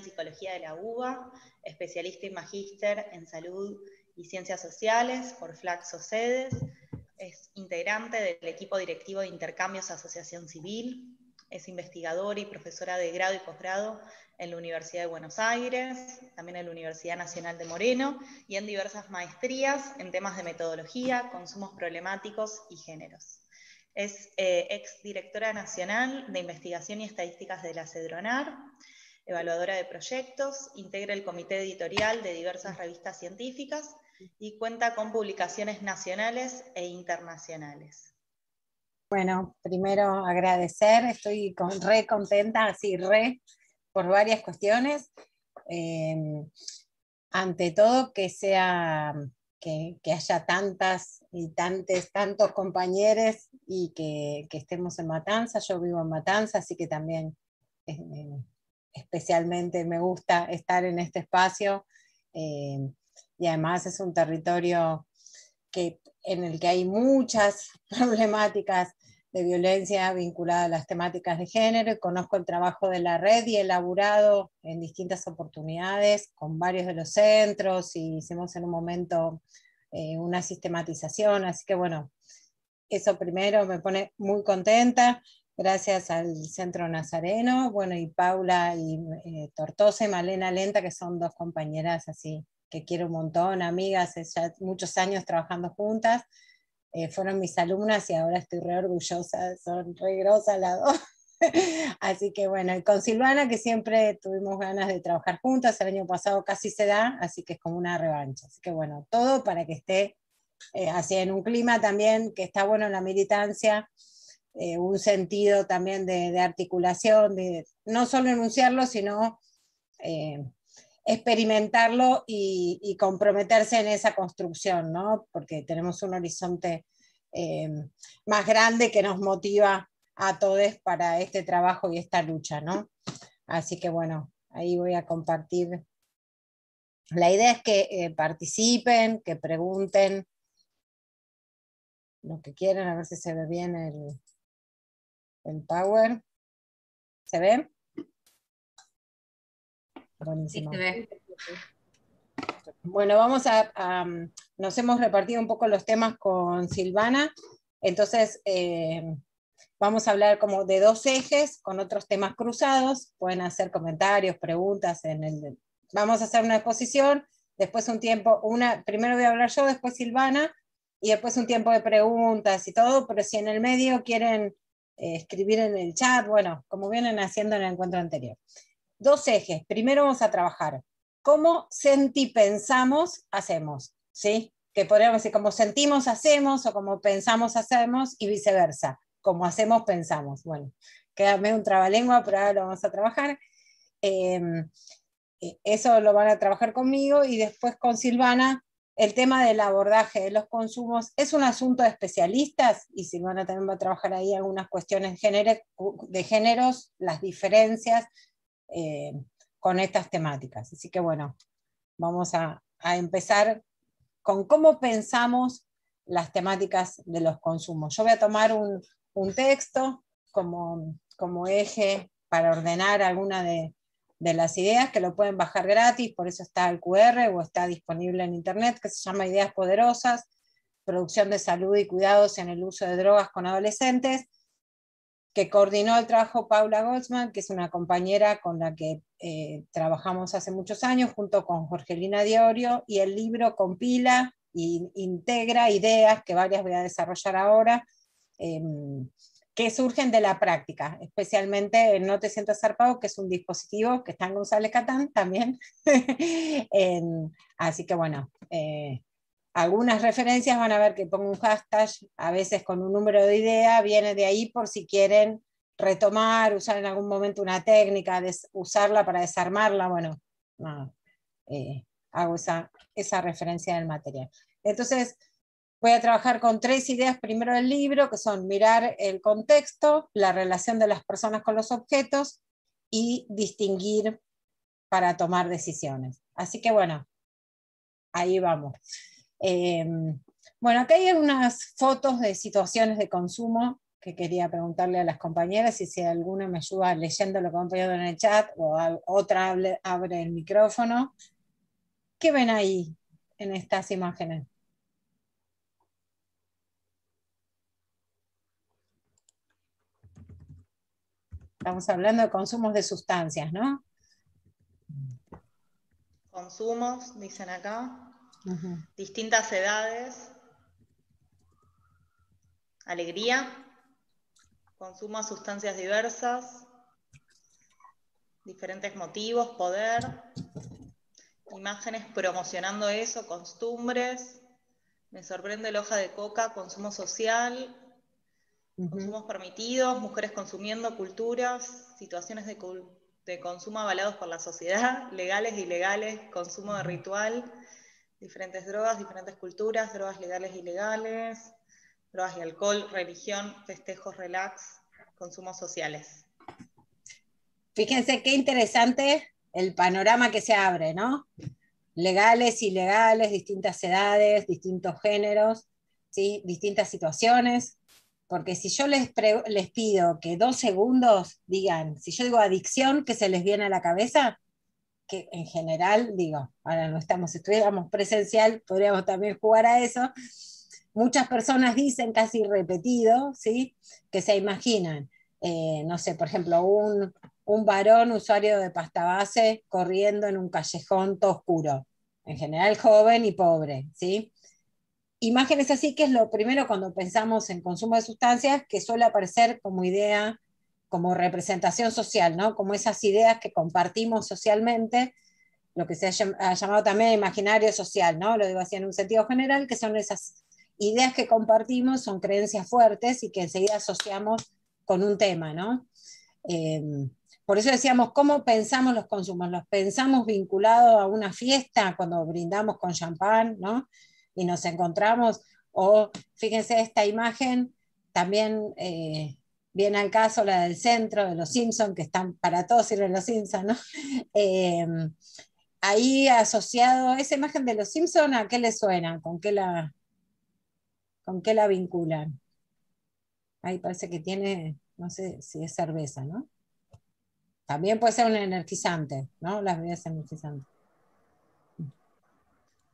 en Psicología de la UBA, especialista y magíster en Salud y Ciencias Sociales por Flaxo Sedes. Es integrante del equipo directivo de Intercambios Asociación Civil. Es investigadora y profesora de grado y posgrado en la Universidad de Buenos Aires, también en la Universidad Nacional de Moreno, y en diversas maestrías en temas de metodología, consumos problemáticos y géneros. Es exdirectora nacional de Investigación y Estadísticas de la CEDRONAR, evaluadora de proyectos, integra el comité editorial de diversas revistas científicas y cuenta con publicaciones nacionales e internacionales. Bueno, primero agradecer, estoy re contenta, así por varias cuestiones. Ante todo que haya tantas y tantos compañeros y que estemos en Matanza. Yo vivo en Matanza, así que también especialmente me gusta estar en este espacio, y además es un territorio en el que hay muchas problemáticas de violencia vinculada a las temáticas de género, y conozco el trabajo de la red y he elaborado en distintas oportunidades con varios de los centros, y hicimos en un momento una sistematización, así que bueno, eso primero me pone muy contenta, gracias al Centro Nazareno, bueno, y Paula y Tortosa y Malena Lenta, que son dos compañeras así que quiero un montón, amigas, ya muchos años trabajando juntas. Fueron mis alumnas y ahora estoy re orgullosa, son re grosas las dos. Así que bueno, y con Silvana, que siempre tuvimos ganas de trabajar juntas, el año pasado casi se da, así que es como una revancha. Así que bueno, todo para que esté así en un clima también que está bueno en la militancia, un sentido también de articulación, de no solo enunciarlo, sino experimentarlo y comprometerse en esa construcción, ¿no? Porque tenemos un horizonte más grande que nos motiva a todos para este trabajo y esta lucha, ¿no? Así que bueno, ahí voy a compartir. La idea es que participen, que pregunten lo que quieran, a ver si se ve bien el Power. ¿Se ve? Buenísimo. Sí, se ve. Bueno, nos hemos repartido un poco los temas con Silvana, entonces vamos a hablar como de dos ejes con otros temas cruzados, pueden hacer comentarios, preguntas, vamos a hacer una exposición, después un tiempo, primero voy a hablar yo, después Silvana, y después un tiempo de preguntas y todo, pero si en el medio quieren escribir en el chat, bueno, como vienen haciendo en el encuentro anterior. Dos ejes, primero vamos a trabajar cómo pensamos, hacemos, ¿sí? Que podríamos decir, como sentimos, hacemos, o como pensamos, hacemos, y viceversa, como hacemos, pensamos. Bueno, queda medio un trabalengua, pero ahora lo vamos a trabajar. Eso lo van a trabajar conmigo, y después con Silvana, el tema del abordaje de los consumos es un asunto de especialistas, y Silvana también va a trabajar ahí algunas cuestiones de géneros, las diferencias, con estas temáticas. Así que bueno, vamos a empezar con cómo pensamos las temáticas de los consumos. Yo voy a tomar un texto como eje para ordenar alguna de las ideas, que lo pueden bajar gratis, por eso está el QR o está disponible en internet, que se llama Ideas Poderosas, producción de salud y cuidados en el uso de drogas con adolescentes, que coordinó el trabajo Paula Goldsman, que es una compañera con la que trabajamos hace muchos años, junto con Jorgelina Diorio, y el libro compila e integra ideas, que varias voy a desarrollar ahora, que surgen de la práctica, especialmente el No Te Sientas Zarpado, que es un dispositivo que está en González Catán también. Así que bueno, algunas referencias van a ver que pongo un hashtag, a veces con un número de idea, viene de ahí por si quieren retomar, usar en algún momento una técnica, usarla para desarmarla, bueno, hago esa referencia del material. Entonces, voy a trabajar con tres ideas primero del libro, que son mirar el contexto, la relación de las personas con los objetos, y distinguir para tomar decisiones. Así que bueno, ahí vamos. Bueno, acá hay unas fotos de situaciones de consumo que quería preguntarle a las compañeras, y si alguna me ayuda leyendo lo que han pedido en el chat, o otra abre el micrófono. ¿Qué ven ahí en estas imágenes? Estamos hablando de consumos de sustancias, ¿no? Consumos, dicen acá, Uh-huh. distintas edades, alegría, consumo de sustancias diversas, diferentes motivos, poder, imágenes promocionando eso, costumbres, me sorprende la hoja de coca, consumo social, consumos permitidos, mujeres consumiendo, culturas, situaciones de consumo avalados por la sociedad, legales e ilegales, consumo de ritual, diferentes drogas, diferentes culturas, drogas legales e ilegales, drogas y alcohol, religión, festejos, relax, consumos sociales. Fíjense qué interesante el panorama que se abre, ¿no? Legales, ilegales, distintas edades, distintos géneros, ¿sí? Distintas situaciones. Porque si yo les pido que 2 segundos digan, si yo digo adicción, ¿qué se les viene a la cabeza? Que en general, digo, ahora no estudiamos presencial, podríamos también jugar a eso. Muchas personas dicen casi repetido, ¿sí? Que se imaginan, no sé, por ejemplo, un varón usuario de pasta base corriendo en un callejón todo oscuro, en general joven y pobre, ¿sí? Imágenes así, que es lo primero cuando pensamos en consumo de sustancias, que suele aparecer como idea, como representación social, ¿no? Como esas ideas que compartimos socialmente, lo que se ha llamado también imaginario social, ¿no? Lo digo así en un sentido general, que son esas ideas que compartimos, son creencias fuertes y que enseguida asociamos con un tema, ¿no? Eh, por eso decíamos, ¿cómo pensamos los consumos? ¿Los pensamos vinculados a una fiesta cuando brindamos con champán, ¿no? Y nos encontramos, o fíjense esta imagen, también viene al caso la del centro de los Simpsons, que están para todos sirven los Simpsons, ¿no? Eh, ahí asociado a esa imagen de los Simpsons, ¿a qué le suena? ¿Con qué la vinculan? Ahí parece que tiene, no sé si es cerveza, ¿no? También puede ser un energizante, ¿no? Las bebidas energizantes.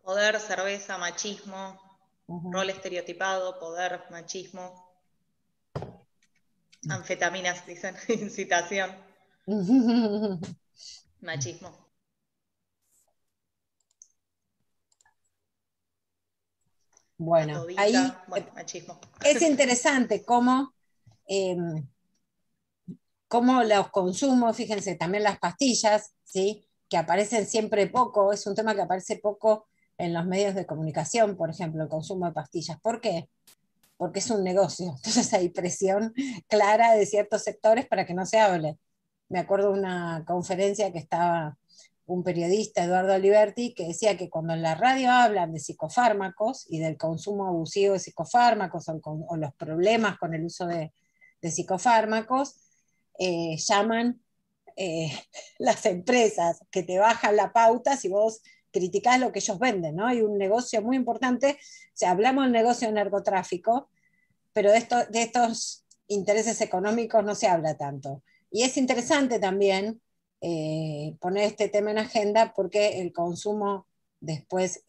Poder, cerveza, machismo, Uh-huh. rol estereotipado, poder, machismo, anfetaminas, dicen, incitación, machismo. Bueno, ahí Atodica, bueno, machismo. es interesante eh, cómo los consumos, fíjense, también las pastillas, ¿sí? Que aparecen siempre poco, es un tema que aparece poco en los medios de comunicación, por ejemplo, el consumo de pastillas. ¿Por qué? Porque es un negocio, entonces hay presión clara de ciertos sectores para que no se hable. Me acuerdo de una conferencia que estaba un periodista, Eduardo Aliberti, que decía que cuando en la radio hablan de psicofármacos y del consumo abusivo de psicofármacos o los problemas con el uso de psicofármacos, llaman eh, las empresas que te bajan la pauta si vos criticás lo que ellos venden, ¿no? Hay un negocio muy importante, o sea, hablamos del negocio de narcotráfico, pero de estos intereses económicos no se habla tanto. Y es interesante también poner este tema en agenda porque el consumo después,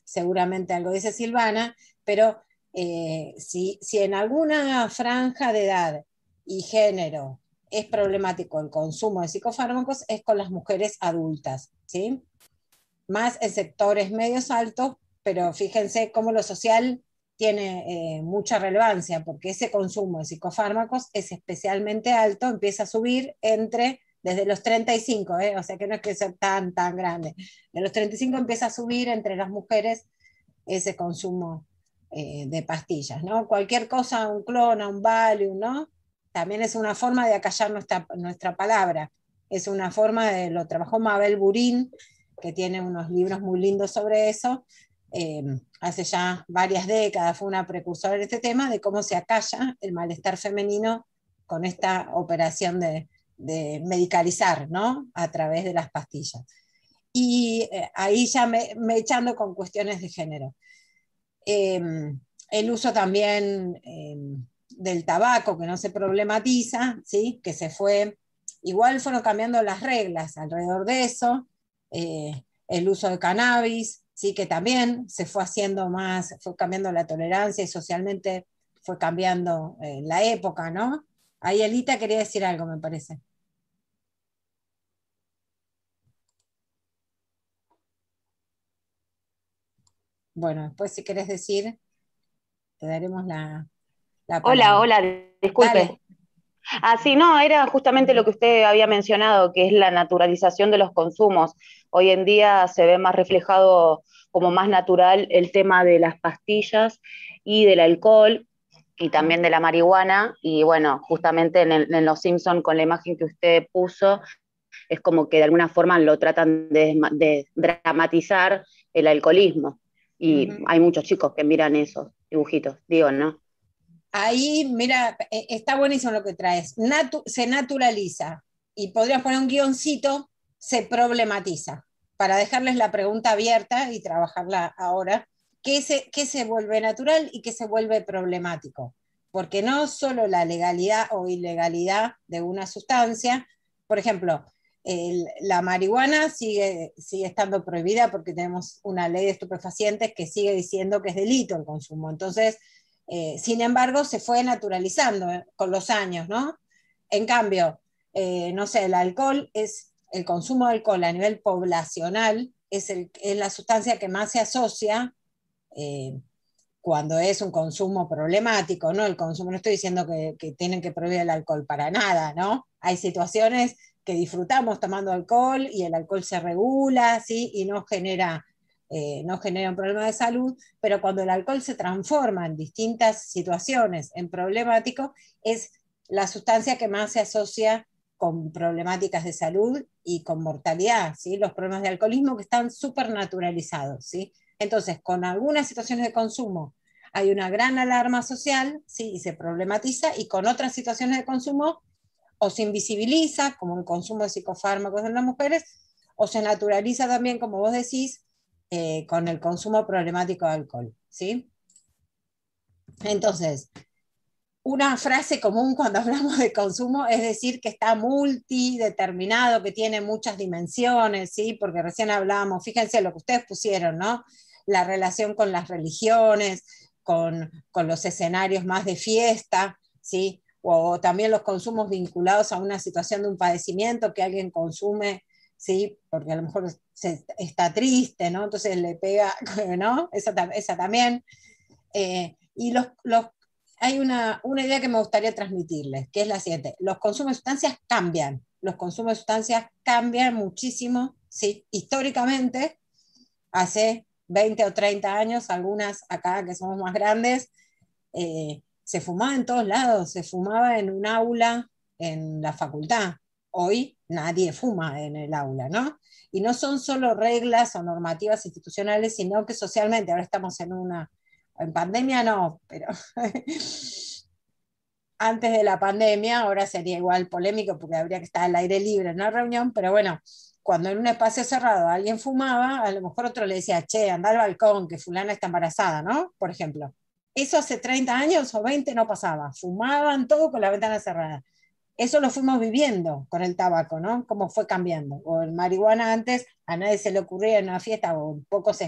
seguramente algo dice Silvana, pero si en alguna franja de edad y género es problemático el consumo de psicofármacos, es con las mujeres adultas, ¿sí? Más en sectores medios altos, pero fíjense cómo lo social tiene mucha relevancia, porque ese consumo de psicofármacos es especialmente alto, empieza a subir desde los 35, o sea que no es que sea tan grande, de los 35 empieza a subir entre las mujeres ese consumo de pastillas, ¿no? Cualquier cosa, un clona, un Valium, ¿no? También es una forma de acallar nuestra palabra, es una forma lo trabajó Mabel Burín, que tiene unos libros muy lindos sobre eso, hace ya varias décadas fue una precursora de este tema, de cómo se acalla el malestar femenino con esta operación de medicalizar, ¿no? A través de las pastillas. Y ahí ya me echando con cuestiones de género. El uso también del tabaco, que no se problematiza, ¿sí? Que se fue, igual fueron cambiando las reglas alrededor de eso, el uso de cannabis, ¿sí? Que también se fue haciendo más, fue cambiando la tolerancia y socialmente fue cambiando la época, ¿no? Ahí Elita quería decir algo, me parece. Bueno, después si querés decir, te daremos la Hola, palabra. hola, disculpe. Dale. Ah, sí, no, era justamente lo que usted había mencionado, que es la naturalización de los consumos. Hoy en día se ve más reflejado como más natural el tema de las pastillas y del alcohol y también de la marihuana. Y bueno, justamente en Los Simpson con la imagen que usted puso, es como que de alguna forma lo tratan de dramatizar el alcoholismo. Y Ujú. hay muchos chicos que miran esos dibujitos, digo, ¿no? Ahí, mira, está buenísimo lo que traes. Se naturaliza y podrías poner un guioncito, se problematiza, para dejarles la pregunta abierta y trabajarla ahora. Qué se vuelve natural y qué se vuelve problemático? Porque no solo la legalidad o ilegalidad de una sustancia, por ejemplo, la marihuana sigue estando prohibida porque tenemos una ley de estupefacientes que sigue diciendo que es delito el consumo. Entonces, sin embargo, se fue naturalizando con los años, ¿no? En cambio, no sé, el consumo de alcohol a nivel poblacional es la sustancia que más se asocia eh, cuando es un consumo problemático, ¿no? El consumo, no estoy diciendo que tienen que prohibir el alcohol para nada, ¿no? Hay situaciones que disfrutamos tomando alcohol y el alcohol se regula, ¿sí? Y no genera un problema de salud, pero cuando el alcohol se transforma en distintas situaciones en problemático, es la sustancia que más se asocia con problemáticas de salud y con mortalidad, ¿sí? Los problemas de alcoholismo que están súper naturalizados, ¿sí? Entonces, con algunas situaciones de consumo hay una gran alarma social, ¿sí? Y se problematiza, y con otras situaciones de consumo o se invisibiliza, como el consumo de psicofármacos en las mujeres, o se naturaliza también, como vos decís, con el consumo problemático de alcohol, ¿sí? Entonces, una frase común cuando hablamos de consumo es decir que está multideterminado, que tiene muchas dimensiones, ¿sí? Porque recién hablábamos, fíjense lo que ustedes pusieron, ¿no? La relación con las religiones, con los escenarios más de fiesta, ¿sí? O también los consumos vinculados a una situación de un padecimiento que alguien consume, ¿sí? Porque a lo mejor está triste, ¿no? Entonces le pega, ¿no? Esa también. Y hay una idea que me gustaría transmitirles, que es la siguiente. Los consumos de sustancias cambian. Los consumos de sustancias cambian muchísimo, ¿sí? Históricamente, hace 20 o 30 años, algunas acá que somos más grandes, se fumaba en todos lados, se fumaba en un aula, en la facultad. Hoy nadie fuma en el aula, ¿no? Y no son solo reglas o normativas institucionales, sino que socialmente, ahora estamos en pandemia no, pero antes de la pandemia, ahora sería igual polémico porque habría que estar al aire libre en una reunión, pero bueno, cuando en un espacio cerrado alguien fumaba, a lo mejor otro le decía, che, anda al balcón, que fulana está embarazada, ¿no? Por ejemplo. Eso hace 30 años o 20 no pasaba, fumaban todo con la ventana cerrada. Eso lo fuimos viviendo con el tabaco, ¿no? Cómo fue cambiando. O el marihuana antes, a nadie se le ocurría en una fiesta, o pocos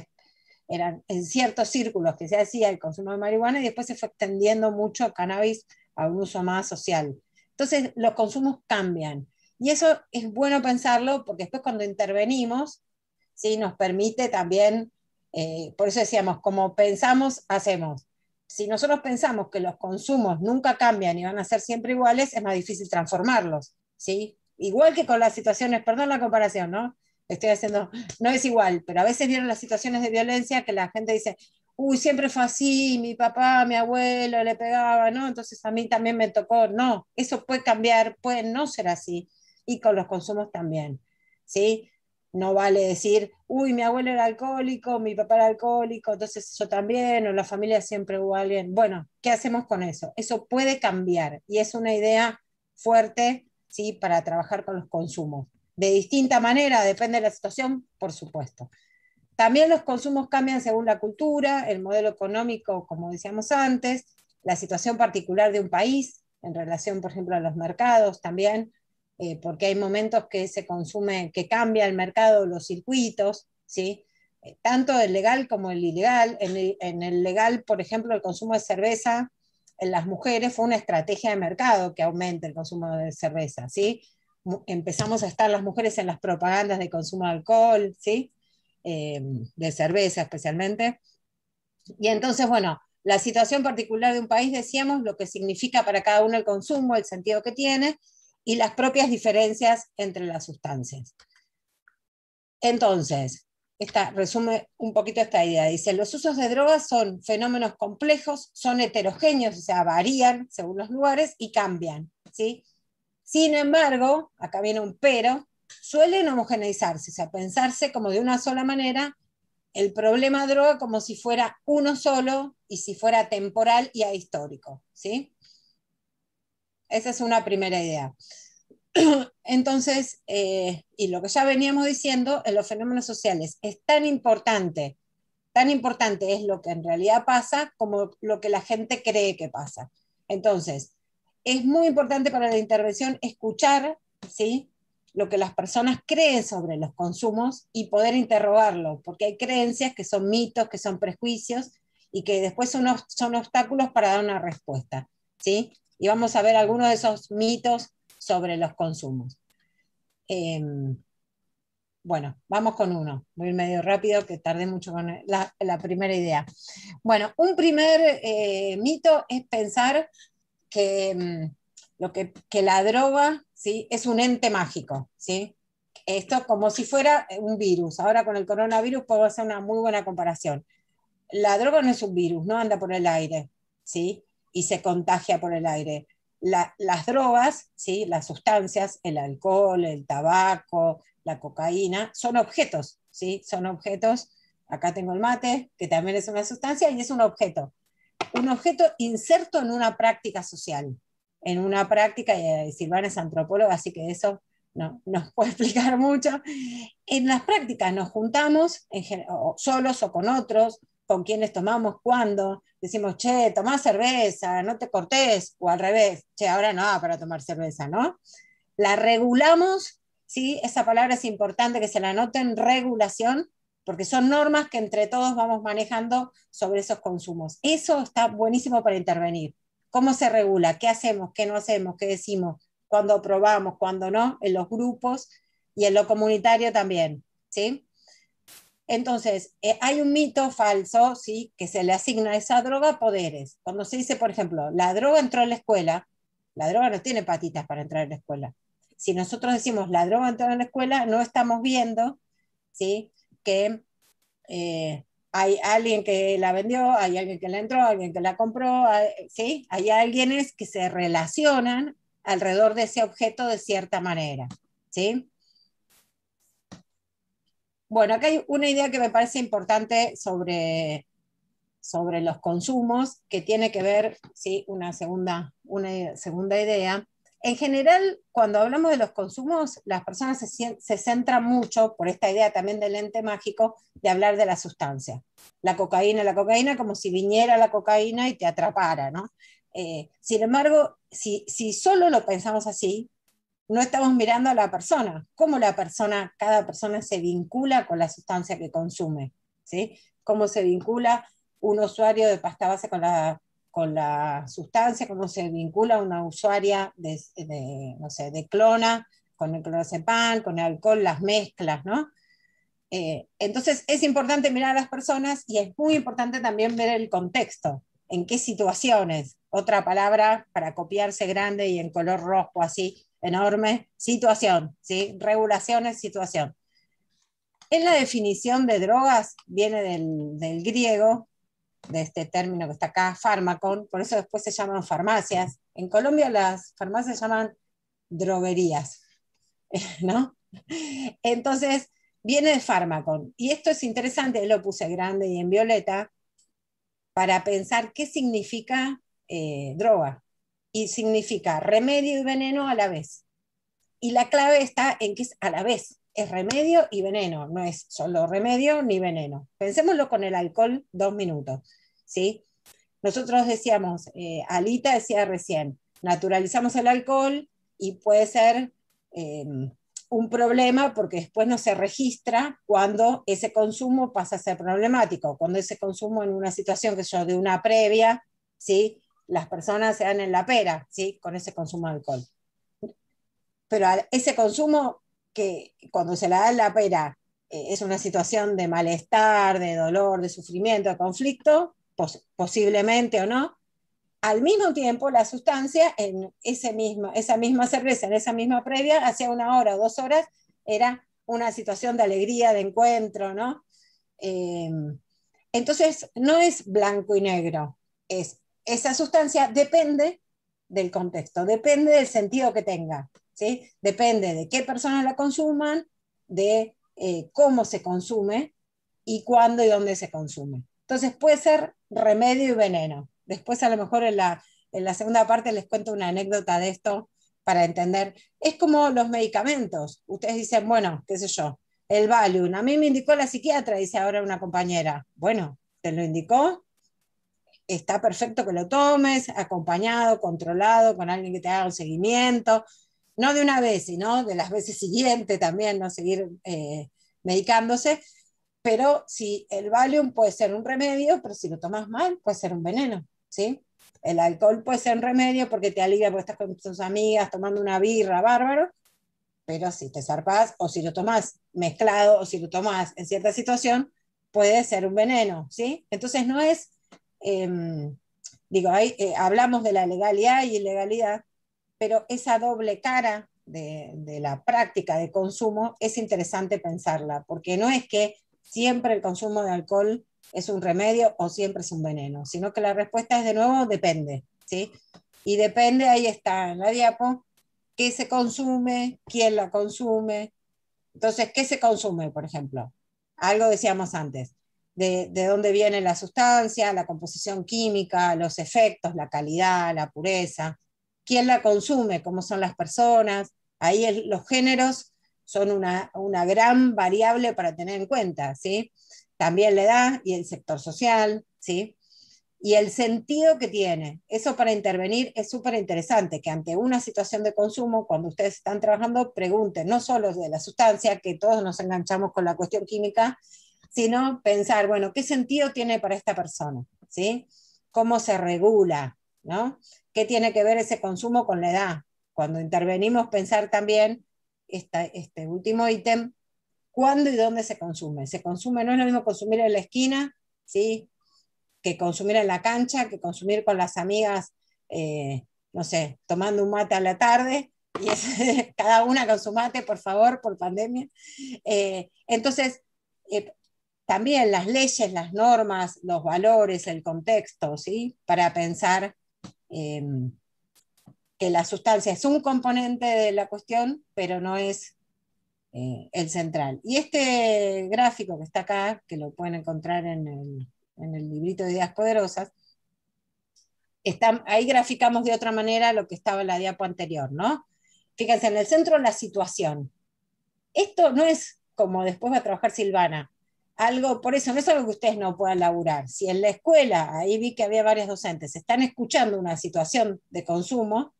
eran en ciertos círculos que se hacía el consumo de marihuana y después se fue extendiendo mucho el cannabis a un uso más social. Entonces los consumos cambian y eso es bueno pensarlo porque después cuando intervenimos, ¿sí? Nos permite también, por eso decíamos, como pensamos, hacemos. Si nosotros pensamos que los consumos nunca cambian y van a ser siempre iguales, es más difícil transformarlos, ¿sí? Igual que con las situaciones, perdón la comparación, ¿no? Estoy haciendo, no es igual, pero a veces vienen las situaciones de violencia que la gente dice, uy, siempre fue así, mi papá, mi abuelo le pegaba, ¿no? Entonces a mí también me tocó, no, eso puede cambiar, puede no ser así, y con los consumos también, ¿sí? No vale decir, uy, mi abuelo era alcohólico, mi papá era alcohólico, entonces yo también, o en la familia siempre hubo alguien. Bueno, ¿qué hacemos con eso? Eso puede cambiar y es una idea fuerte, ¿sí? Para trabajar con los consumos. De distinta manera, depende de la situación, por supuesto. También los consumos cambian según la cultura, el modelo económico, como decíamos antes, la situación particular de un país, en relación, por ejemplo, a los mercados también, porque hay momentos que se consume, que cambia el mercado, los circuitos, ¿sí? Tanto el legal como el ilegal. En el legal, por ejemplo, el consumo de cerveza en las mujeres fue una estrategia de mercado que aumente el consumo de cerveza, ¿sí? Empezamos a estar las mujeres en las propagandas de consumo de alcohol, ¿sí? De cerveza especialmente. Y entonces, bueno, la situación particular de un país, decíamos, lo que significa para cada uno el consumo, el sentido que tiene, y las propias diferencias entre las sustancias. Entonces, resume un poquito esta idea. Dice, los usos de drogas son fenómenos complejos, son heterogéneos, o sea, varían según los lugares y cambian, ¿sí? Sin embargo, acá viene un pero, suelen homogeneizarse, o sea, pensarse como de una sola manera el problema de droga como si fuera uno solo y si fuera temporal y ahistórico, ¿sí? Esa es una primera idea. Entonces, y lo que ya veníamos diciendo, en los fenómenos sociales es tan importante es lo que en realidad pasa como lo que la gente cree que pasa. Entonces, es muy importante para la intervención escuchar, ¿sí?, lo que las personas creen sobre los consumos y poder interrogarlo, porque hay creencias que son mitos, que son prejuicios y que después son obstáculos para dar una respuesta, ¿sí? Y vamos a ver algunos de esos mitos sobre los consumos. Bueno, vamos con uno. Voy a ir medio rápido, que tardé mucho con la primera idea. Bueno, un primer mito es pensar que, que la droga, ¿sí?, es un ente mágico, ¿sí? Esto como si fuera un virus. Ahora con el coronavirus puedo hacer una muy buena comparación. La droga no es un virus, no anda por el aire, ¿sí? Y se contagia por el aire. Las drogas, ¿sí?, las sustancias, el alcohol, el tabaco, la cocaína, son objetos, ¿sí? Son objetos. Acá tengo el mate, que también es una sustancia, y es un objeto inserto en una práctica social, en una práctica, y Silvana es antropóloga, así que eso no, nos puede explicar mucho. En las prácticas nos juntamos, solos o con otros, con quienes tomamos, cuando decimos, che, tomá cerveza, no te cortés, o al revés, che, ahora no para tomar cerveza, ¿no? La regulamos, ¿sí? Esa palabra es importante que se la anoten, regulación, porque son normas que entre todos vamos manejando sobre esos consumos. Eso está buenísimo para intervenir. ¿Cómo se regula? ¿Qué hacemos? ¿Qué no hacemos? ¿Qué decimos? ¿Cuándo aprobamos? ¿Cuándo no? En los grupos y en lo comunitario también, ¿sí? Entonces, hay un mito falso, ¿sí?, que se le asigna a esa droga poderes. Cuando se dice, por ejemplo, la droga entró en la escuela, la droga no tiene patitas para entrar en la escuela. Si nosotros decimos la droga entró en la escuela, no estamos viendo, ¿sí?, que hay alguien que la vendió, hay alguien que la entró, alguien que la compró, ¿sí? Hay alguienes que se relacionan alrededor de ese objeto de cierta manera, ¿sí? Bueno, acá hay una idea que me parece importante sobre los consumos, que tiene que ver, ¿sí?, una segunda idea. En general, cuando hablamos de los consumos, las personas se centran mucho, por esta idea también del ente mágico, de hablar de la sustancia. La cocaína como si viniera la cocaína y te atrapara, ¿no? Sin embargo, si solo lo pensamos así, no estamos mirando a la persona, cómo cada persona se vincula con la sustancia que consume, ¿sí? Cómo se vincula un usuario de pasta base con la sustancia, cómo se vincula una usuaria no sé, de clona, con el clonazepam, con el alcohol, las mezclas, ¿no? Entonces es importante mirar a las personas y es muy importante también ver el contexto, en qué situaciones. Otra palabra para copiarse grande y en color rojo así, enorme, situación, ¿sí? Regulación es situación. En la definición de drogas viene del griego, de este término que está acá, fármacon, por eso después se llaman farmacias. En Colombia las farmacias se llaman droguerías, ¿no? Entonces, viene de fármacon. Y esto es interesante, lo puse grande y en violeta, para pensar qué significa droga. Y significa remedio y veneno a la vez. Y la clave está en que es a la vez. Es remedio y veneno, no es solo remedio ni veneno. Pensémoslo con el alcohol 2 minutos, ¿sí? nosotros decíamos, Alita decía recién, naturalizamos el alcohol y puede ser un problema porque después no se registra cuando ese consumo pasa a ser problemático, cuando ese consumo en una situación que yo de una previa, ¿sí? Las personas se dan en la pera, ¿sí? Con ese consumo de alcohol. Pero ese consumo que cuando se la da en la pera es una situación de malestar, de dolor, de sufrimiento, de conflicto, posiblemente o no, al mismo tiempo la sustancia en esa misma cerveza, en esa misma previa, hacía 1 hora o 2 horas, era una situación de alegría, de encuentro, ¿no? Eh, entonces, no es blanco y negro, esa sustancia depende del contexto, depende del sentido que tenga, ¿sí? Depende de qué personas la consuman, de cómo se consume y cuándo y dónde se consume. Entonces puede ser remedio y veneno. Después a lo mejor en la segunda parte les cuento una anécdota de esto para entender. Es como los medicamentos. Ustedes dicen, bueno, qué sé yo, el Valium. A mí me indicó la psiquiatra, dice ahora una compañera. Bueno, te lo indicó, está perfecto que lo tomes, acompañado, controlado, con alguien que te haga un seguimiento, no de una vez, sino de las veces siguientes también, no seguir medicándose, pero si el Valium puede ser un remedio, pero si lo tomas mal, puede ser un veneno, ¿sí? El alcohol puede ser un remedio porque te alivia porque estás con tus amigas tomando una birra, bárbaro, pero si te zarpás o si lo tomás mezclado o si lo tomás en cierta situación, puede ser un veneno, ¿sí? Entonces no es, eh, digo, hablamos de la legalidad y ilegalidad, pero esa doble cara de la práctica de consumo es interesante pensarla, porque no es que siempre el consumo de alcohol es un remedio o siempre es un veneno, sino que la respuesta es de nuevo depende, ¿sí? Y depende, ahí está en la diapo, qué se consume, quién la consume. Entonces, ¿qué se consume, por ejemplo? Algo decíamos antes, de dónde viene la sustancia, la composición química, los efectos, la calidad, la pureza, quién la consume, cómo son las personas. Ahí los géneros son una gran variable para tener en cuenta, ¿sí? También la edad y el sector social, ¿sí? Y el sentido que tiene. Eso para intervenir es súper interesante, que ante una situación de consumo, cuando ustedes están trabajando, pregunten no solo de la sustancia, que todos nos enganchamos con la cuestión química, sino pensar, bueno, ¿qué sentido tiene para esta persona? ¿Sí? ¿Cómo se regula? ¿No? ¿Qué tiene que ver ese consumo con la edad? Cuando intervenimos, pensar también este último ítem, ¿cuándo y dónde se consume? Se consume, no es lo mismo consumir en la esquina, ¿sí? Que consumir en la cancha, que consumir con las amigas, no sé, tomando un mate a la tarde, y es, cada una con su mate, por favor, por pandemia. Entonces, también las leyes, las normas, los valores, el contexto, ¿sí? Para pensar eh, que la sustancia es un componente de la cuestión, pero no es el central. Y este gráfico que está acá, que lo pueden encontrar en el librito de Ideas Poderosas, ahí graficamos de otra manera lo que estaba en la diapo anterior, ¿no? Fíjense, en el centro la situación. Esto no es como después va a trabajar Silvana, algo, por eso no es algo que ustedes no puedan laburar. Si en la escuela, ahí vi que había varios docentes, están escuchando una situación de consumo,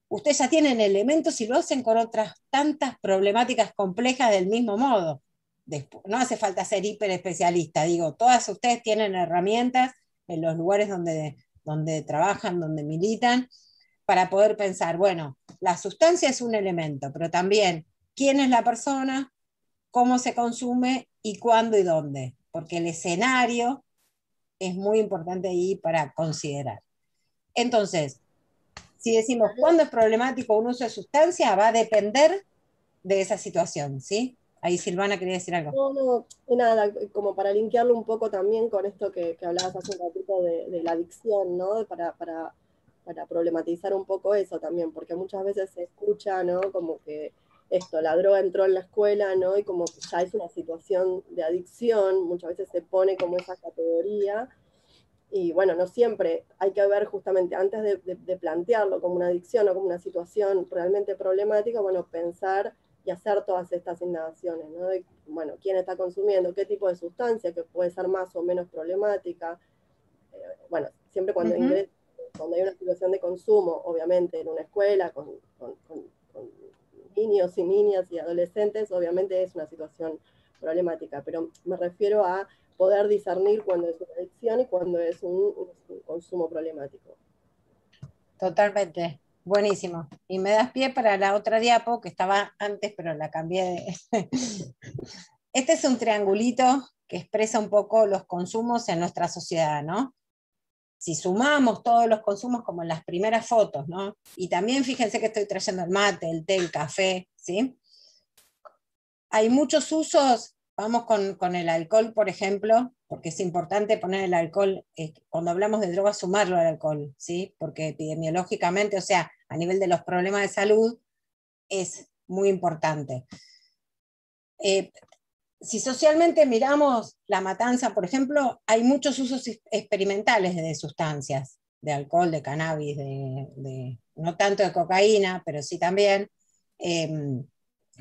ustedes ya tienen elementos y lo hacen con otras tantas problemáticas complejas del mismo modo. Después, no hace falta ser hiper especialista, digo, todas ustedes tienen herramientas en los lugares donde trabajan, donde militan, para poder pensar, bueno, la sustancia es un elemento, pero también quién es la persona, cómo se consume y cuándo y dónde, porque el escenario es muy importante ahí para considerar. Entonces, si decimos cuándo es problemático un uso de sustancia, va a depender de esa situación, ¿sí? Ahí Silvana quería decir algo. No, no, nada, como para linkearlo un poco también con esto que hablabas hace un ratito de la adicción, ¿no? Para problematizar un poco eso también, porque muchas veces se escucha, ¿no? Como que esto, la droga entró en la escuela, ¿no? Y como que ya es una situación de adicción, muchas veces se pone como esa categoría. Y bueno, no siempre hay que ver justamente antes de plantearlo como una adicción o como una situación realmente problemática, bueno, pensar y hacer todas estas indagaciones, ¿no? De, bueno, quién está consumiendo, qué tipo de sustancia que puede ser más o menos problemática. Bueno, siempre cuando cuando hay una situación de consumo, obviamente en una escuela, con niños y niñas y adolescentes, obviamente es una situación problemática, pero me refiero a poder discernir cuando es una adicción y cuando es un consumo problemático. Totalmente, buenísimo. Y me das pie para la otra diapo, que estaba antes, pero la cambié de... Este es un triangulito que expresa un poco los consumos en nuestra sociedad, ¿no? Si sumamos todos los consumos como en las primeras fotos, ¿no? Y también fíjense que estoy trayendo el mate, el té, el café, ¿sí? Hay muchos usos, vamos con el alcohol, por ejemplo, porque es importante poner el alcohol, cuando hablamos de drogas, sumarlo al alcohol, ¿sí? Porque epidemiológicamente, o sea, a nivel de los problemas de salud, es muy importante. Si socialmente miramos la matanza, por ejemplo, hay muchos usos experimentales de sustancias, de alcohol, de cannabis, no tanto de cocaína, pero sí también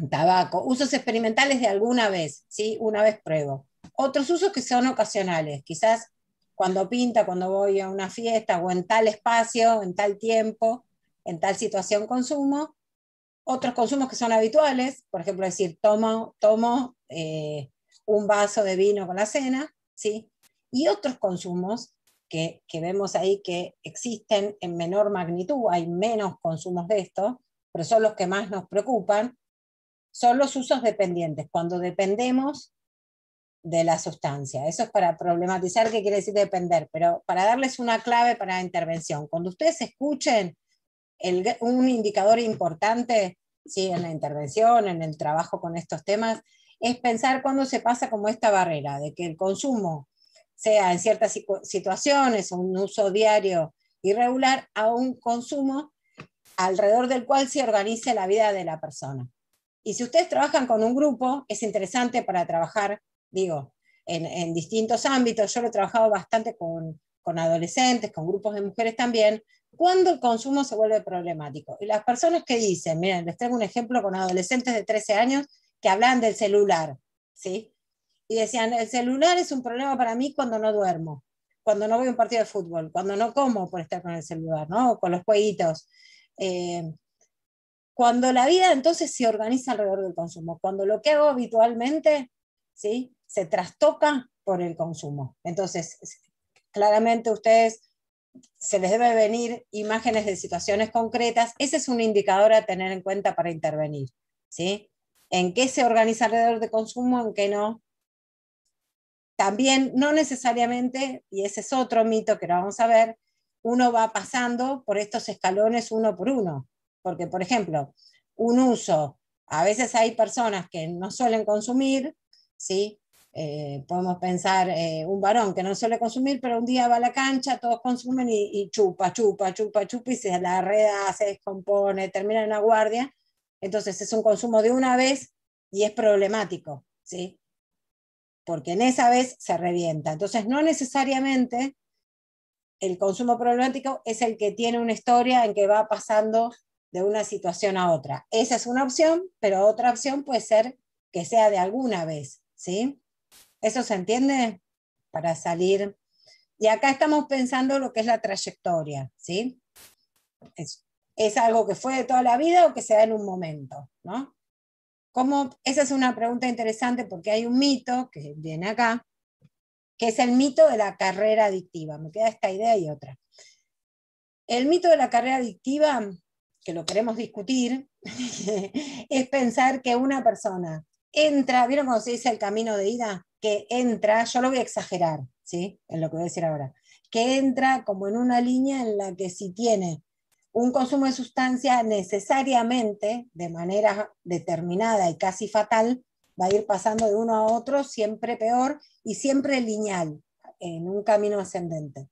tabaco, usos experimentales de alguna vez, ¿sí? Una vez pruebo. Otros usos que son ocasionales, quizás cuando pinta, cuando voy a una fiesta o en tal espacio, en tal tiempo, en tal situación consumo. Otros consumos que son habituales, por ejemplo, decir, tomo un vaso de vino con la cena, ¿sí? Y otros consumos que vemos ahí que existen en menor magnitud, hay menos consumos de esto, pero son los que más nos preocupan, son los usos dependientes, cuando dependemos de la sustancia. Eso es para problematizar qué quiere decir depender, pero para darles una clave para la intervención. Cuando ustedes escuchen un indicador importante, ¿sí? En la intervención, en el trabajo con estos temas, es pensar cuándo se pasa como esta barrera, de que el consumo sea en ciertas situaciones, un uso diario irregular, a un consumo alrededor del cual se organice la vida de la persona. Y si ustedes trabajan con un grupo, es interesante para trabajar, digo, en distintos ámbitos. Yo lo he trabajado bastante con adolescentes, con grupos de mujeres también, cuando el consumo se vuelve problemático. Y las personas que dicen, miren, les traigo un ejemplo con adolescentes de 13 años que hablan del celular, ¿sí? Y decían, el celular es un problema para mí cuando no duermo, cuando no voy a un partido de fútbol, cuando no como por estar con el celular, ¿no? Con los jueguitos. Cuando la vida entonces se organiza alrededor del consumo, cuando lo que hago habitualmente, ¿sí? Se trastoca por el consumo. Entonces, claramente ustedes se les debe venir imágenes de situaciones concretas. Ese es un indicador a tener en cuenta para intervenir, ¿sí? ¿En qué se organiza alrededor del consumo, en qué no? También, no necesariamente, y ese es otro mito que lo vamos a ver, uno va pasando por estos escalones uno por uno. Porque, por ejemplo, un uso, a veces hay personas que no suelen consumir, ¿sí? Podemos pensar un varón que no suele consumir, pero un día va a la cancha, todos consumen y chupa, y se la reda, se descompone, termina en la guardia. Entonces es un consumo de una vez y es problemático, ¿sí? Porque en esa vez se revienta. Entonces no necesariamente el consumo problemático es el que tiene una historia en que va pasando de una situación a otra. Esa es una opción, pero otra opción puede ser que sea de alguna vez, ¿sí? ¿Eso se entiende? Para salir. Y acá estamos pensando lo que es la trayectoria, ¿sí? Es algo que fue de toda la vida o que se da en un momento, ¿no? Esa es una pregunta interesante porque hay un mito que viene acá, que es el mito de la carrera adictiva. Me queda esta idea y otra. El mito de la carrera adictiva, que lo queremos discutir, es pensar que una persona entra, ¿vieron cómo se dice el camino de ida? Que entra, yo lo voy a exagerar, ¿sí? En lo que voy a decir ahora, que entra como en una línea en la que si tiene un consumo de sustancia necesariamente, de manera determinada y casi fatal, va a ir pasando de uno a otro, siempre peor y siempre lineal, en un camino ascendente.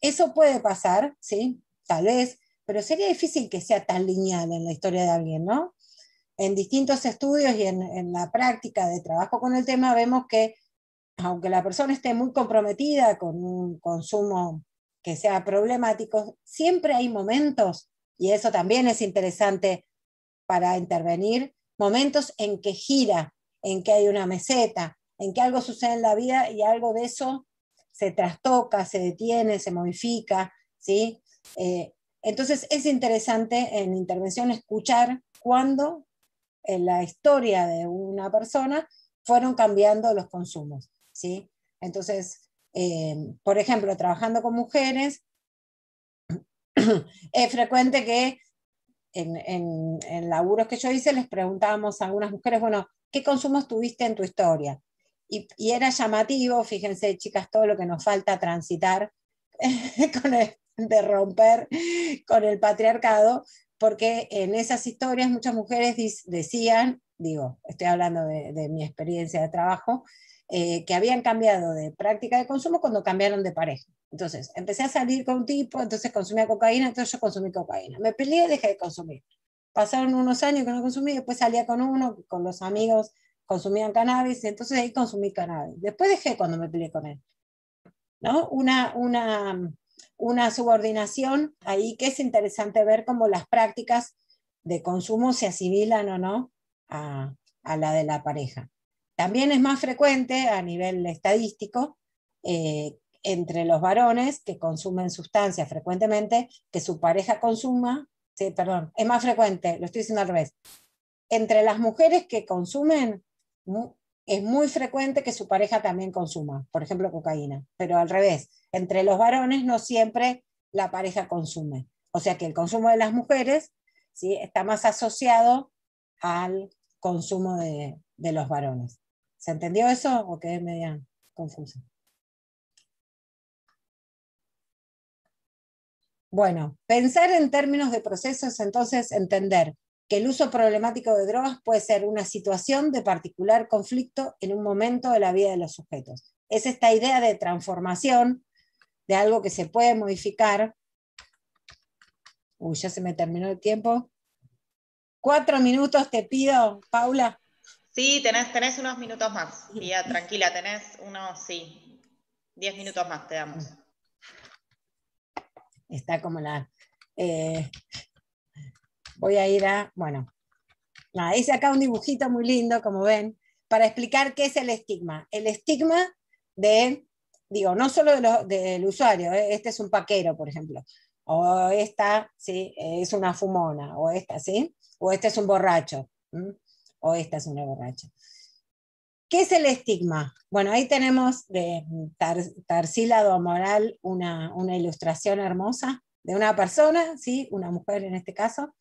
Eso puede pasar, ¿sí? Tal vez, pero sería difícil que sea tan lineal en la historia de alguien, ¿no? En distintos estudios y en la práctica de trabajo con el tema vemos que aunque la persona esté muy comprometida con un consumo que sea problemático, siempre hay momentos, y eso también es interesante para intervenir, momentos en que gira, en que hay una meseta, en que algo sucede en la vida y algo de eso se trastoca, se detiene, se modifica, ¿sí? Entonces es interesante en intervención escuchar cuándo en la historia de una persona fueron cambiando los consumos, ¿sí? Entonces, por ejemplo, trabajando con mujeres, es frecuente que en laburos que yo hice les preguntábamos a algunas mujeres, bueno, ¿qué consumos tuviste en tu historia? Y era llamativo, fíjense, chicas, todo lo que nos falta transitar de romper con el patriarcado, porque en esas historias muchas mujeres decían, digo, estoy hablando de mi experiencia de trabajo, que habían cambiado de práctica de consumo cuando cambiaron de pareja. Entonces, empecé a salir con un tipo, entonces consumía cocaína, entonces yo consumí cocaína. Me peleé y dejé de consumir. Pasaron unos años que no consumí, después salía con uno, con los amigos consumían cannabis, entonces ahí consumí cannabis. Después dejé cuando me peleé con él, ¿no? Una subordinación ahí que es interesante ver cómo las prácticas de consumo se asimilan o no a la de la pareja. También es más frecuente a nivel estadístico entre los varones que consumen sustancias frecuentemente que su pareja consuma, sí, perdón, es más frecuente, lo estoy diciendo al revés, entre las mujeres que consumen es muy frecuente que su pareja también consuma, por ejemplo, cocaína, pero al revés, entre los varones no siempre la pareja consume. O sea que el consumo de las mujeres, ¿sí?, está más asociado al consumo de los varones. ¿Se entendió eso o quedé media confusa? Bueno, pensar en términos de procesos, entonces entender que el uso problemático de drogas puede ser una situación de particular conflicto en un momento de la vida de los sujetos. Es esta idea de transformación de algo que se puede modificar. Uy, ya se me terminó el tiempo. 4 minutos te pido, Paula. Sí, tenés unos minutos más. Pía, tranquila, tenés unos, sí, 10 minutos más te damos. Está como la... voy a ir a... Bueno, nada, hice acá un dibujito muy lindo, como ven, para explicar qué es el estigma. El estigma de, digo, no solo del usuario, este es un paquero, por ejemplo, o esta, ¿sí?, es una fumona, o esta, ¿sí?, o este es un borracho, o esta es una borracha. ¿Qué es el estigma? Bueno, ahí tenemos de Tarsila Domoral una ilustración hermosa de una persona, ¿sí?, una mujer en este caso.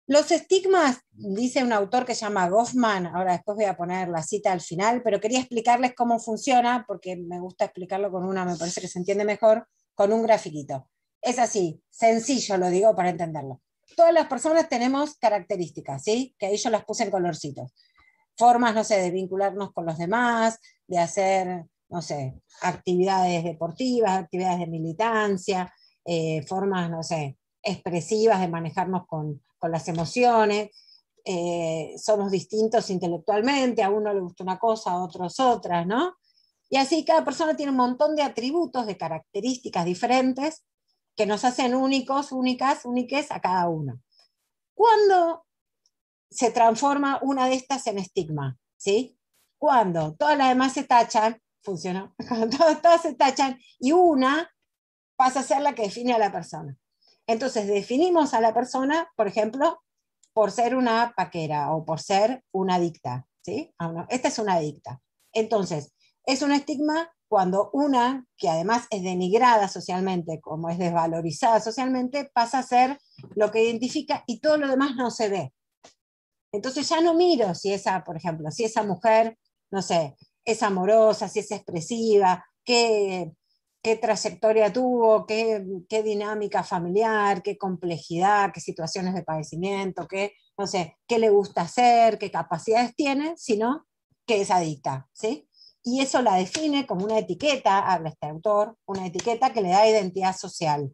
Los estigmas, dice un autor que se llama Goffman, ahora después voy a poner la cita al final, pero quería explicarles cómo funciona, porque me gusta explicarlo con me parece que se entiende mejor, con un grafiquito. Es así, sencillo lo digo para entenderlo. Todas las personas tenemos características, ¿sí?, que ahí yo las puse en colorcitos. Formas, no sé, de vincularnos con los demás, de hacer, no sé, actividades deportivas, actividades de militancia, formas, no sé, expresivas de manejarnos con las emociones, somos distintos intelectualmente, a uno le gusta una cosa, a otros otras, ¿no? Y así cada persona tiene un montón de atributos, de características diferentes que nos hacen únicos, úniques a cada uno. ¿Cuándo se transforma una de estas en estigma? ¿Sí? Cuando todas las demás se tachan, funciona, todas se tachan y una pasa a ser la que define a la persona. Entonces definimos a la persona, por ejemplo, por ser una paquera o por ser una adicta, ¿sí? Esta es una adicta. Entonces, es un estigma cuando una, que además es denigrada socialmente, como es desvalorizada socialmente, pasa a ser lo que identifica y todo lo demás no se ve. Entonces ya no miro si esa, por ejemplo, si esa mujer, no sé, es amorosa, si es expresiva, qué trayectoria tuvo, qué dinámica familiar, qué complejidad, qué situaciones de padecimiento, no sé, qué le gusta hacer, qué capacidades tiene, sino que es adicta, ¿sí? Y eso la define como una etiqueta, habla este autor, una etiqueta que le da identidad social,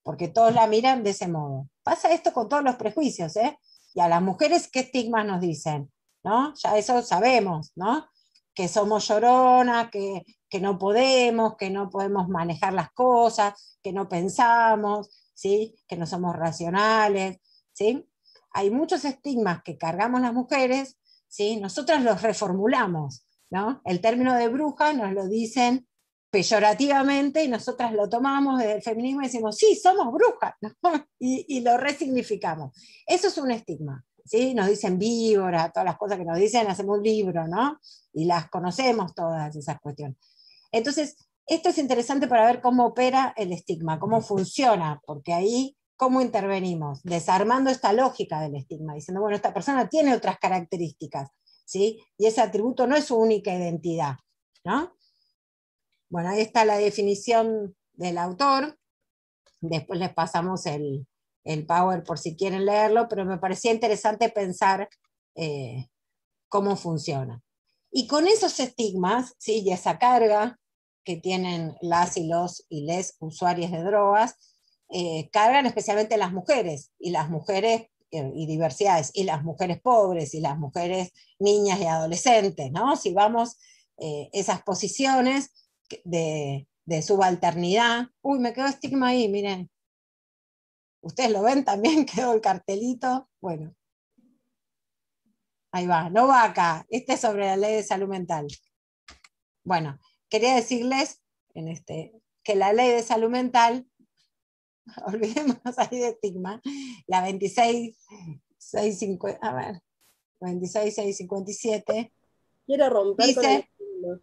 porque todos la miran de ese modo. Pasa esto con todos los prejuicios, ¿eh? Y a las mujeres, ¿qué estigmas nos dicen? ¿No? Ya eso sabemos, ¿no? Que somos lloronas, que no podemos manejar las cosas, que no pensamos, ¿sí?, que no somos racionales, ¿sí? Hay muchos estigmas que cargamos las mujeres, ¿sí? Nosotras los reformulamos, ¿no? El término de bruja nos lo dicen peyorativamente, y nosotras lo tomamos desde el feminismo y decimos, sí, somos brujas, ¿no? y lo resignificamos. Eso es un estigma, ¿sí? Nos dicen víboras, todas las cosas que nos dicen, hacemos un libro, ¿no? Y las conocemos todas esas cuestiones. Entonces, esto es interesante para ver cómo opera el estigma, cómo funciona, porque ahí, ¿cómo intervenimos? Desarmando esta lógica del estigma, diciendo, bueno, esta persona tiene otras características, ¿sí? Y ese atributo no es su única identidad, ¿no? Bueno, ahí está la definición del autor, después les pasamos el Power por si quieren leerlo, pero me parecía interesante pensar cómo funciona. Y con esos estigmas, ¿sí? Y esa carga que tienen las y los y les usuarios de drogas, cargan especialmente las mujeres, y diversidades, y las mujeres pobres, y las mujeres niñas y adolescentes, ¿no? Si vamos esas posiciones de subalternidad, uy, me quedó estigma ahí, miren, ustedes lo ven también, quedó el cartelito, bueno, ahí va, no va acá, este es sobre la ley de salud mental. Bueno, quería decirles que la ley de salud mental, olvidémonos ahí de estigma, la 26657, Quiero romper con el dice, estigma.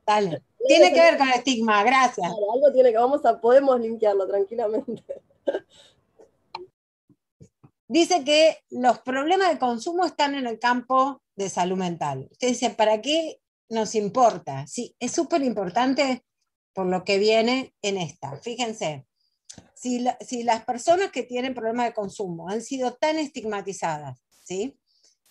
dale, tiene que ver con el estigma, gracias. Claro, algo tiene que, podemos limpiarlo tranquilamente. Dice que los problemas de consumo están en el campo de salud mental. Usted dice, ¿para qué nos importa? Sí, es súper importante por lo que viene en esta. Fíjense, si las personas que tienen problemas de consumo han sido tan estigmatizadas, ¿sí?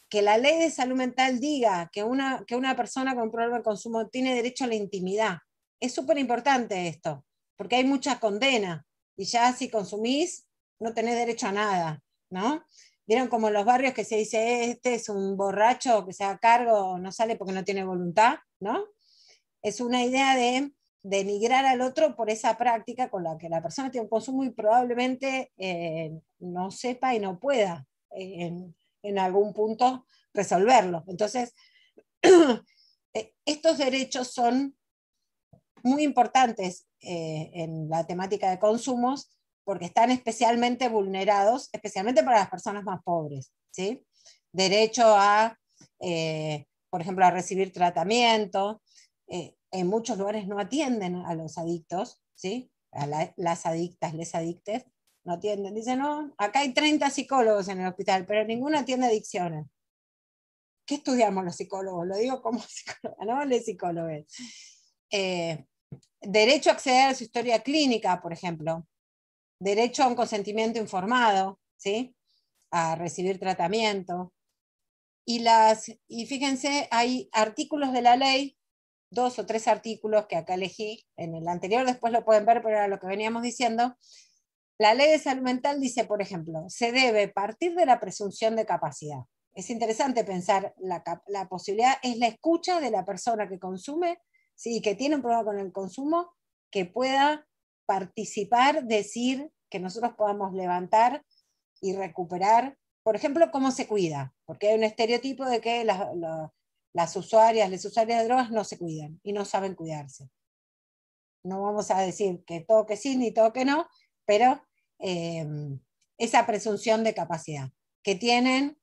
Que la ley de salud mental diga que una persona con problema de consumo tiene derecho a la intimidad, es súper importante esto, porque hay mucha condena, y ya si consumís, no tenés derecho a nada, ¿no? ¿Vieron como en los barrios que se dice, este es un borracho que se haga cargo, no sale porque no tiene voluntad, ¿no? Es una idea de denigrar al otro por esa práctica con la que la persona tiene un consumo y probablemente no sepa y no pueda en algún punto resolverlo. Entonces, estos derechos son muy importantes en la temática de consumos porque están especialmente vulnerados, especialmente para las personas más pobres, ¿sí? Derecho a, por ejemplo, a recibir tratamiento. En muchos lugares no atienden a los adictos, ¿sí? Las adictas, les adictes, no atienden. Dicen, no, acá hay 30 psicólogos en el hospital, pero ninguno atiende adicciones. ¿Qué estudiamos los psicólogos? Lo digo como psicóloga, no les psicólogos. Derecho a acceder a su historia clínica, por ejemplo. Derecho a un consentimiento informado, ¿sí? A recibir tratamiento. Y fíjense, hay artículos de la ley, 2 o 3 artículos que acá elegí, en el anterior después lo pueden ver, pero era lo que veníamos diciendo. La ley de salud mental dice, por ejemplo, se debe partir de la presunción de capacidad. Es interesante pensar, la posibilidad es la escucha de la persona que consume, ¿sí? Que tiene un problema con el consumo, que pueda participar, decir, que nosotros podamos levantar y recuperar, por ejemplo, cómo se cuida, porque hay un estereotipo de que las usuarias de drogas no se cuidan y no saben cuidarse. No vamos a decir que todo que sí ni todo que no, pero esa presunción de capacidad, que tienen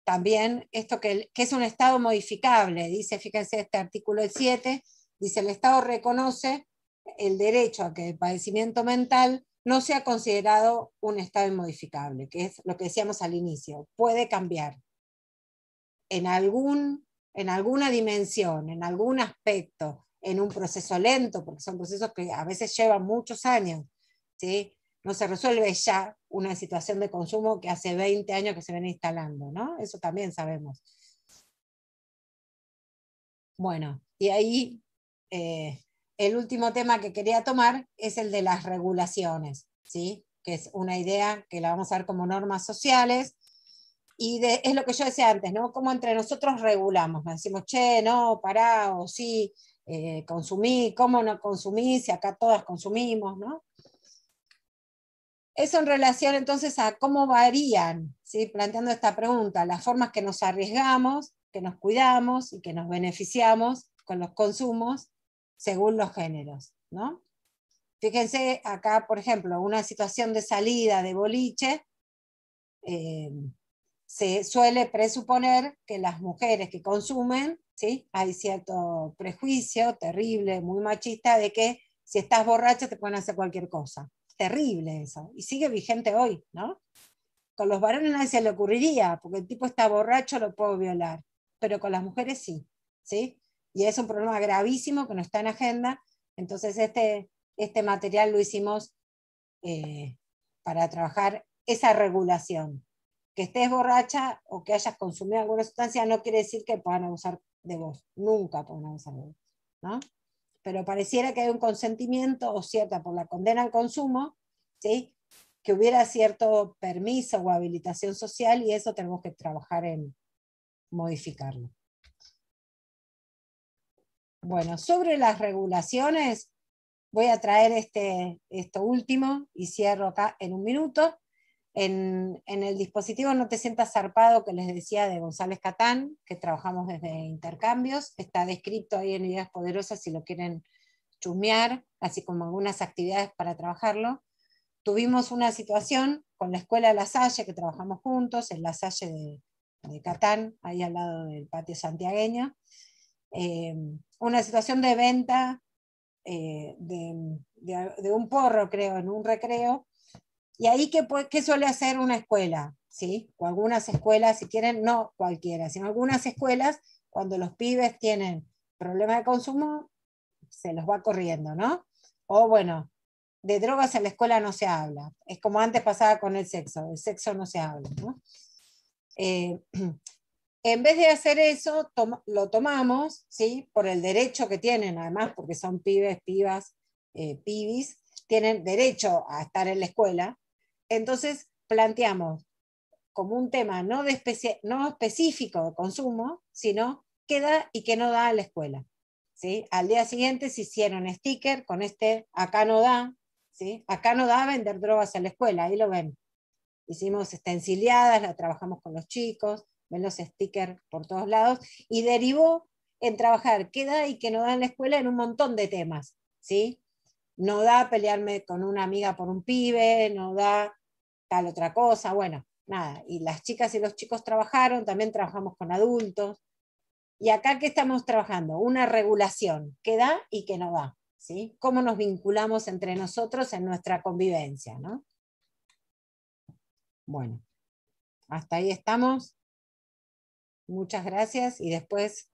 también esto que es un estado modificable, dice, fíjense este artículo 7, dice el Estado reconoce el derecho a que el padecimiento mental no sea considerado un estado inmodificable, que es lo que decíamos al inicio, puede cambiar en alguna dimensión, en algún aspecto, en un proceso lento, porque son procesos que a veces llevan muchos años, ¿sí? No se resuelve ya una situación de consumo que hace 20 años que se viene instalando, ¿no? Eso también sabemos. Bueno, y ahí el último tema que quería tomar es el de las regulaciones, ¿sí? Que es una idea que la vamos a ver como normas sociales, y es lo que yo decía antes, ¿no? Cómo entre nosotros regulamos, nos decimos, che, no, pará, o sí, consumí, ¿cómo no consumí? Si acá todas consumimos, ¿no? Eso en relación entonces a cómo varían, ¿sí? Planteando esta pregunta, las formas que nos arriesgamos, que nos cuidamos y que nos beneficiamos con los consumos según los géneros. ¿no? Fíjense acá, por ejemplo, una situación de salida de boliche, se suele presuponer que las mujeres que consumen, ¿sí? Hay cierto prejuicio terrible, muy machista, de que si estás borracha te pueden hacer cualquier cosa. Terrible eso, y sigue vigente hoy, ¿no? Con los varones nadie se le ocurriría, porque el tipo está borracho, lo puedo violar, pero con las mujeres sí, ¿sí? Y es un problema gravísimo que no está en agenda, entonces este material lo hicimos para trabajar esa regulación. Que estés borracha o que hayas consumido alguna sustancia no quiere decir que puedan abusar de vos, nunca pueden abusar de vos, ¿no? Pero pareciera que hay un consentimiento o cierta por la condena al consumo, ¿sí? Que hubiera cierto permiso o habilitación social, y eso tenemos que trabajar en modificarlo. Bueno, sobre las regulaciones, voy a traer esto último y cierro acá en un minuto. En el dispositivo No te sientas zarpado, que les decía, de González Catán, que trabajamos desde Intercambios, está descrito ahí en Ideas Poderosas si lo quieren chusmear, así como algunas actividades para trabajarlo. Tuvimos una situación con la Escuela La Salle, que trabajamos juntos, en La Salle de Catán, ahí al lado del patio santiagueño, una situación de venta de un porro, creo, en un recreo. Y ahí, ¿qué suele hacer una escuela? ¿Sí? O algunas escuelas, si quieren, no cualquiera, sino algunas escuelas, cuando los pibes tienen problemas de consumo, se los va corriendo, ¿no? O bueno, de drogas en la escuela no se habla. Es como antes pasaba con el sexo no se habla, ¿no? En vez de hacer eso, lo tomamos, ¿sí? Por el derecho que tienen, además, porque son pibes, pibas, pibis, tienen derecho a estar en la escuela. Entonces planteamos como un tema no específico de consumo, sino qué da y qué no da a la escuela, ¿sí? Al día siguiente se hicieron stickers con acá no da, ¿sí? Acá no da vender drogas en la escuela, ahí lo ven. Hicimos stencileadas, la trabajamos con los chicos, ven los stickers por todos lados, y derivó en trabajar qué da y qué no da en la escuela en un montón de temas, ¿sí? No da pelearme con una amiga por un pibe, no da tal otra cosa, bueno, nada. Y las chicas y los chicos trabajaron, también trabajamos con adultos. Y acá, ¿qué estamos trabajando? Una regulación, qué da y qué no da, ¿sí? Cómo nos vinculamos entre nosotros en nuestra convivencia, ¿no? Bueno, hasta ahí estamos. Muchas gracias y después...